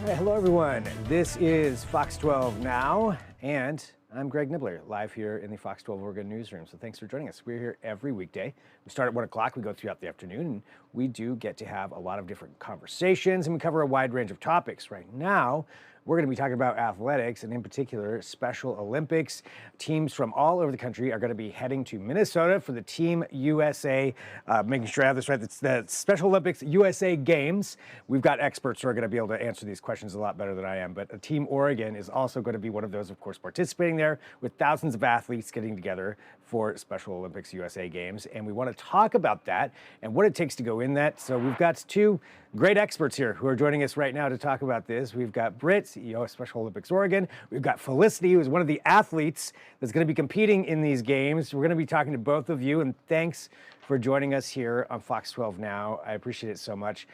Hey, hello, everyone. This is Fox 12 Now, and I'm Greg Nibbler, live here in the Fox 12 Oregon newsroom. So thanks for joining us. We're here every weekday. We start at 1 o'clock, we go throughout the afternoon, and we do get to have a lot of different conversations, and we cover a wide range of topics. Right now, we're going to be talking about athletics, and in particular, Special Olympics. Teams from all over the country are going to be heading to Minnesota for the Team USA, making sure I have this right, it's the Special Olympics USA Games. We've got experts who are going to be able to answer these questions a lot better than I am, but Team Oregon is also going to be one of those, of course, participating there with thousands of athletes getting together for Special Olympics USA Games. And we want to talk about that and what it takes to go in that. So we've got two great experts here who are joining us right now to talk about this. We've got Britt, CEO of Special Olympics Oregon. We've got Felicity, who is one of the athletes that's going to be competing in these games. We're going to be talking to both of you, and thanks for joining us here on Fox 12 Now. I appreciate it so much.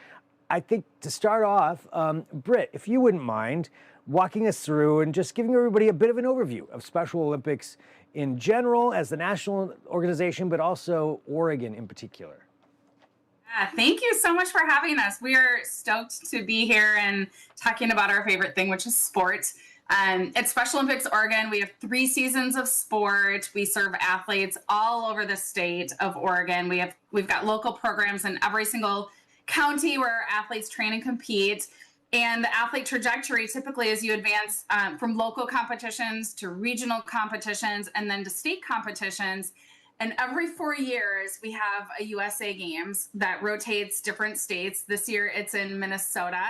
I think to start off, Britt, if you wouldn't mind walking us through and just giving everybody a bit of an overview of Special Olympics in general as the national organization, but also Oregon in particular. Thank you so much for having us. We are stoked to be here and talking about our favorite thing, which is sport. At Special Olympics Oregon, we have 3 seasons of sport. We serve athletes all over the state of Oregon. We've got local programs in every single county where our athletes train and compete. And the athlete trajectory typically is you advance from local competitions to regional competitions and then to state competitions. And every 4 years, we have a USA Games that rotates different states. This year, it's in Minnesota.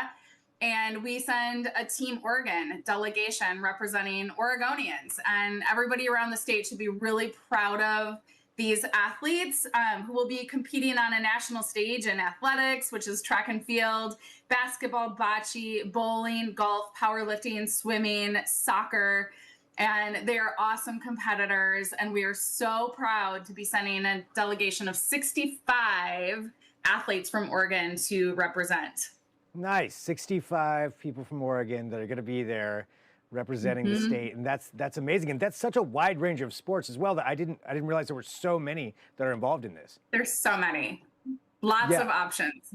And we send a Team Oregon delegation representing Oregonians. And everybody around the state should be really proud of these athletes who will be competing on a national stage in athletics, which is track and field, basketball, bocce, bowling, golf, powerlifting, swimming, soccer. And they are awesome competitors, and we are so proud to be sending a delegation of 65 athletes from Oregon to represent. Nice, 65 people from Oregon that are going to be there representing the state, and that's amazing. And that's such a wide range of sports as well that I didn't realize there were so many that are involved in this. There's so many, lots of options.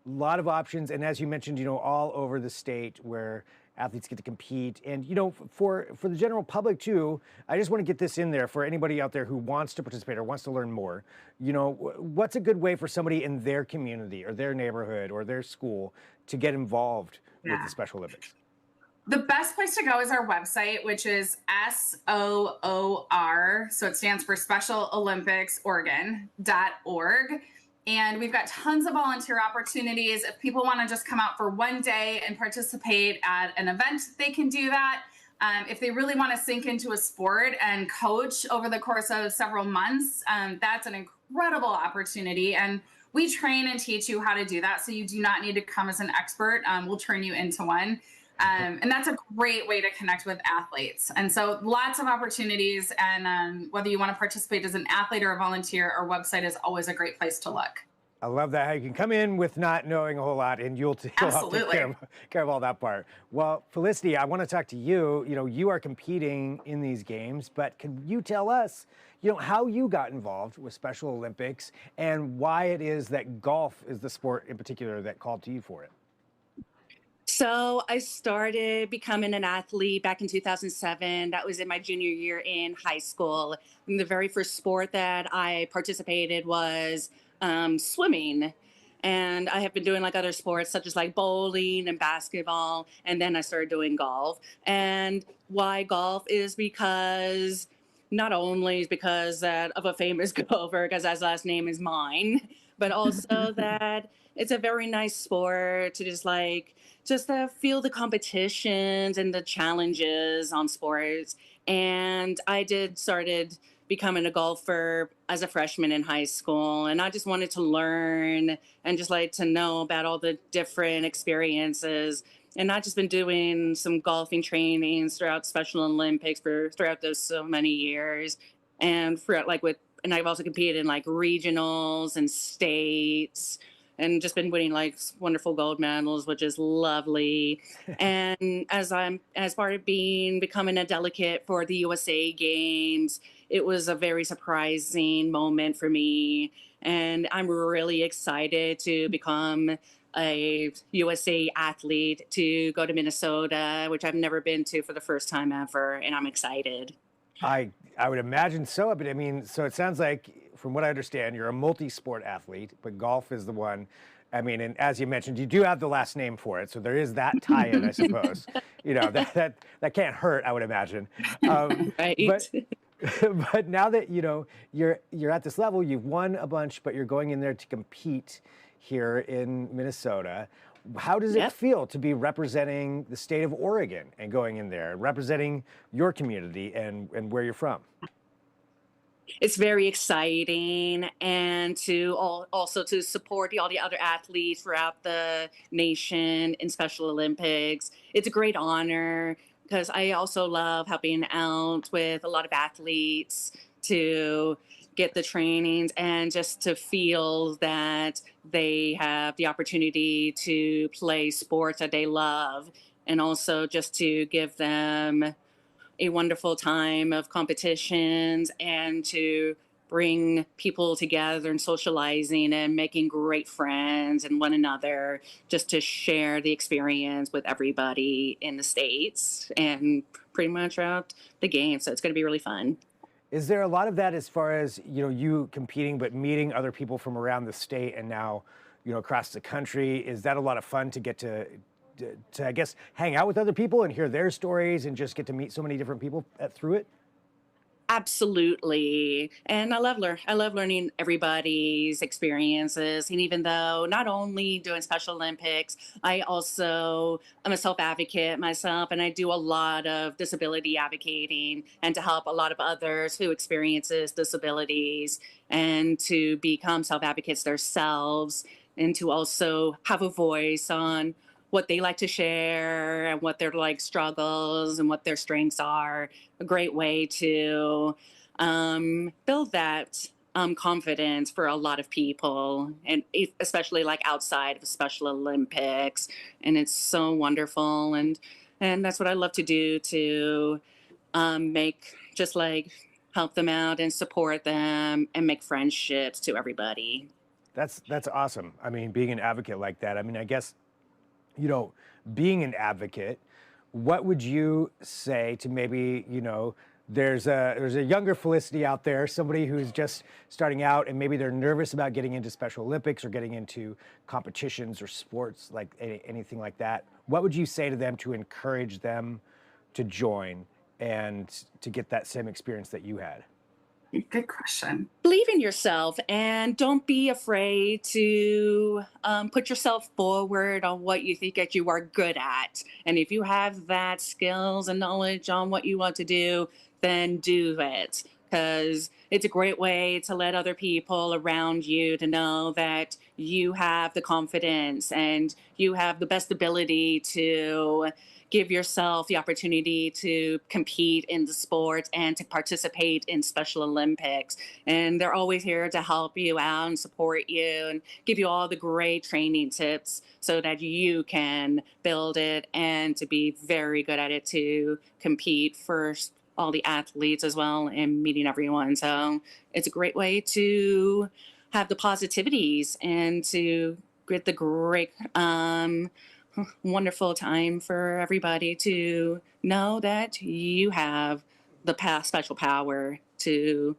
A lot of options, and as you mentioned, all over the state where athletes get to compete. And for the general public too, I just want to get this in there for anybody out there who wants to participate or wants to learn more. What's a good way for somebody in their community or their neighborhood or their school to get involved with the Special Olympics? The best place to go is our website, which is SOOR, so it stands for Special Olympics Oregon.org. And we've got tons of volunteer opportunities. If people want to just come out for one day and participate at an event, they can do that. If they really want to sink into a sport and coach over the course of several months, that's an incredible opportunity. And we train and teach you how to do that. So you do not need to come as an expert. We'll turn you into one. And that's a great way to connect with athletes. And so lots of opportunities. And whether you want to participate as an athlete or a volunteer, our website is always a great place to look. I love that, how you can come in with not knowing a whole lot and you'll take care of all that part. Well, Felicity, I want to talk to you. You are competing in these games, but can you tell us, how you got involved with Special Olympics and why it is that golf is the sport in particular that called to you for it? So I started becoming an athlete back in 2007. That was in my junior year in high school. And the very first sport that I participated was swimming. And I have been doing other sports such as bowling and basketball. And then I started doing golf. And why golf is because not only because of a famous golfer, because his last name is mine, but also that it's a very nice sport to just feel the competitions and the challenges on sports. And I started becoming a golfer as a freshman in high school. And I just wanted to learn and just to know about all the different experiences. And I've just been doing some golfing trainings throughout Special Olympics throughout those so many years. And and I've also competed in regionals and states, and just been winning wonderful gold medals, which is lovely. And as part of becoming a delegate for the USA Games, it was a very surprising moment for me. And I'm really excited to become a USA athlete to go to Minnesota, which I've never been to for the first time ever, and I'm excited. I would imagine so, but I mean, so it sounds like, from what I understand, you're a multi-sport athlete, but golf is the one. I mean, and as you mentioned, you do have the last name for it, so there is that tie-in, I suppose. You know, that can't hurt, I would imagine. Right. But now that you know you're at this level, you've won a bunch, but you're going in there to compete here in Minnesota. How does it feel to be representing the state of Oregon and going in there, representing your community and where you're from? It's very exciting, and to also to support all the other athletes throughout the nation in Special Olympics. It's a great honor because I also love helping out with a lot of athletes to get the trainings and just to feel that they have the opportunity to play sports that they love, and also just to give them a wonderful time of competitions and to bring people together and socializing and making great friends and one another, just to share the experience with everybody in the States and pretty much throughout the game. So it's going to be really fun. Is there a lot of that as far as, you know, you competing, but meeting other people from around the state and now, you know, across the country? Is that a lot of fun to get to I guess, hang out with other people and hear their stories and just get to meet so many different people through it? Absolutely. And I love learning everybody's experiences. And even though not only doing Special Olympics, I also am a self-advocate myself, and I do a lot of disability advocating and to help a lot of others who experiences disabilities and to become self-advocates themselves, and to also have a voice on what they like to share and what their like struggles and what their strengths are. A great way to build that confidence for a lot of people, and especially like outside of Special Olympics. And it's so wonderful, and that's what I love to do, to make just like help them out and support them and make friendships to everybody. That's awesome. I mean, being an advocate like that. I mean, I guess, you know, being an advocate, what would you say to maybe, you know, there's a younger Felicity out there, somebody who's just starting out and maybe they're nervous about getting into Special Olympics or getting into competitions or sports, like anything like that. What would you say to them to encourage them to join and to get that same experience that you had? Good question. Believe in yourself and don't be afraid to put yourself forward on what you think that you are good at. And if you have that skills and knowledge on what you want to do, then do it. Because it's a great way to let other people around you to know that you have the confidence and you have the best ability to give yourself the opportunity to compete in the sport and to participate in Special Olympics. And they're always here to help you out and support you and give you all the great training tips so that you can build it and to be very good at it, to compete for all the athletes as well and meeting everyone. So it's a great way to have the positivities and to get the great wonderful time for everybody to know that you have the special power to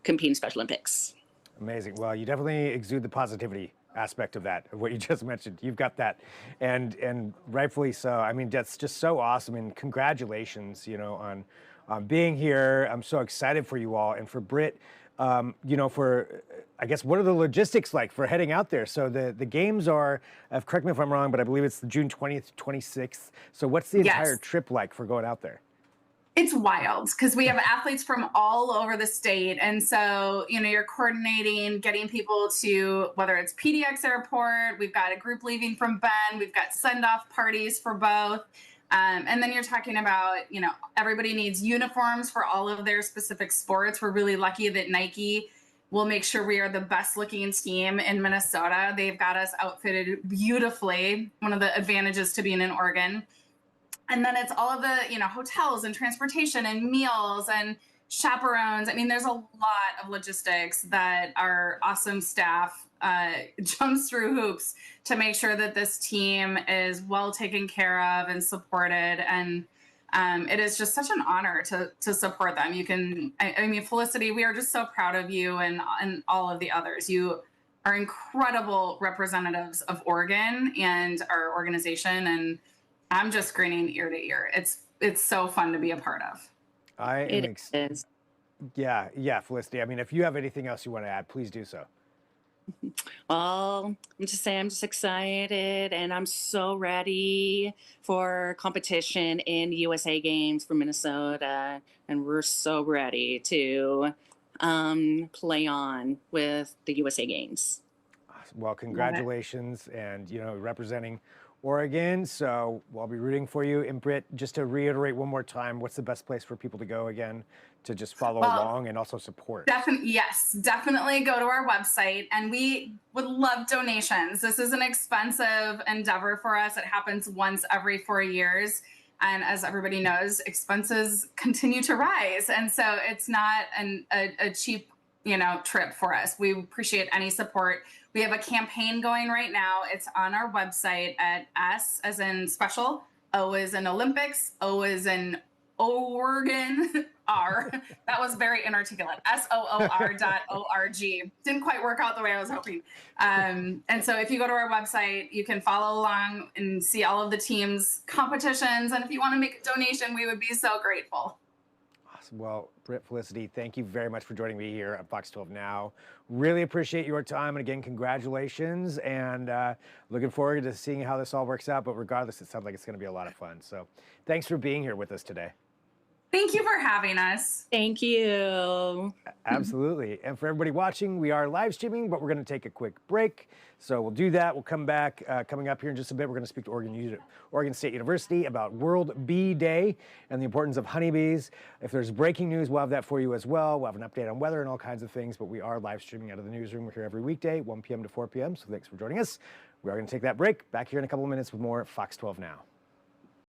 compete in Special Olympics. Amazing. Well, you definitely exude the positivity aspect of that, of what you just mentioned. You've got that, and rightfully so. I mean, that's just so awesome, and congratulations, you know, on being here. I'm so excited for you all, and for Britt. You know, for, I guess, what are the logistics like for heading out there? So the games are, correct me if I'm wrong, but I believe it's the June 20th, 26th. So what's the entire trip like for going out there? It's wild because we have athletes from all over the state. And so, you know, you're coordinating, getting people to, whether it's PDX Airport, we've got a group leaving from Bend, we've got send-off parties for both. And then you're talking about, you know, everybody needs uniforms for all of their specific sports. We're really lucky that Nike will make sure we are the best looking team in Minnesota. They've got us outfitted beautifully. One of the advantages to being in Oregon. And then it's all of the, you know, hotels and transportation and meals and chaperones. I mean, there's a lot of logistics that our awesome staff jumps through hoops to make sure that this team is well taken care of and supported. And it is just such an honor to support them. I mean, Felicity, we are just so proud of you and all of the others. You are incredible representatives of Oregon and our organization. And I'm just grinning ear to ear. It's so fun to be a part of. It is. Yeah, Felicity. I mean, if you have anything else you want to add, please do so. Well, I'm just excited and I'm so ready for competition in USA Games for Minnesota. And we're so ready to play on with the USA Games. Well, congratulations, and representing Oregon. So I'll be rooting for you. And Britt, just to reiterate one more time, what's the best place for people to go again to just follow along and also support? Definitely go to our website, and we would love donations. This is an expensive endeavor for us. It happens once every 4 years. And as everybody knows, expenses continue to rise. And so it's not a cheap trip for us. We appreciate any support. We have a campaign going right now. It's on our website at S as in special, O as in Olympics, O as in Oregon, R. That was very inarticulate. SOOR.org. Didn't quite work out the way I was hoping. And so if you go to our website, you can follow along and see all of the teams' competitions. And if you want to make a donation, we would be so grateful. Well, Britt, Felicity, thank you very much for joining me here at Fox 12 Now. Really appreciate your time. And again, congratulations. And looking forward to seeing how this all works out. But regardless, it sounds like it's going to be a lot of fun. So thanks for being here with us today. Thank you for having us. Thank you. Absolutely. And for everybody watching, we are live streaming, but we're going to take a quick break. So we'll do that. We'll come back. Coming up here in just a bit, we're going to speak to Oregon State University about World Bee Day and the importance of honeybees. If there's breaking news, we'll have that for you as well. We'll have an update on weather and all kinds of things, but we are live streaming out of the newsroom. We're here every weekday, 1 p.m. to 4 p.m. So thanks for joining us. We are going to take that break. Back here in a couple of minutes with more Fox 12 Now.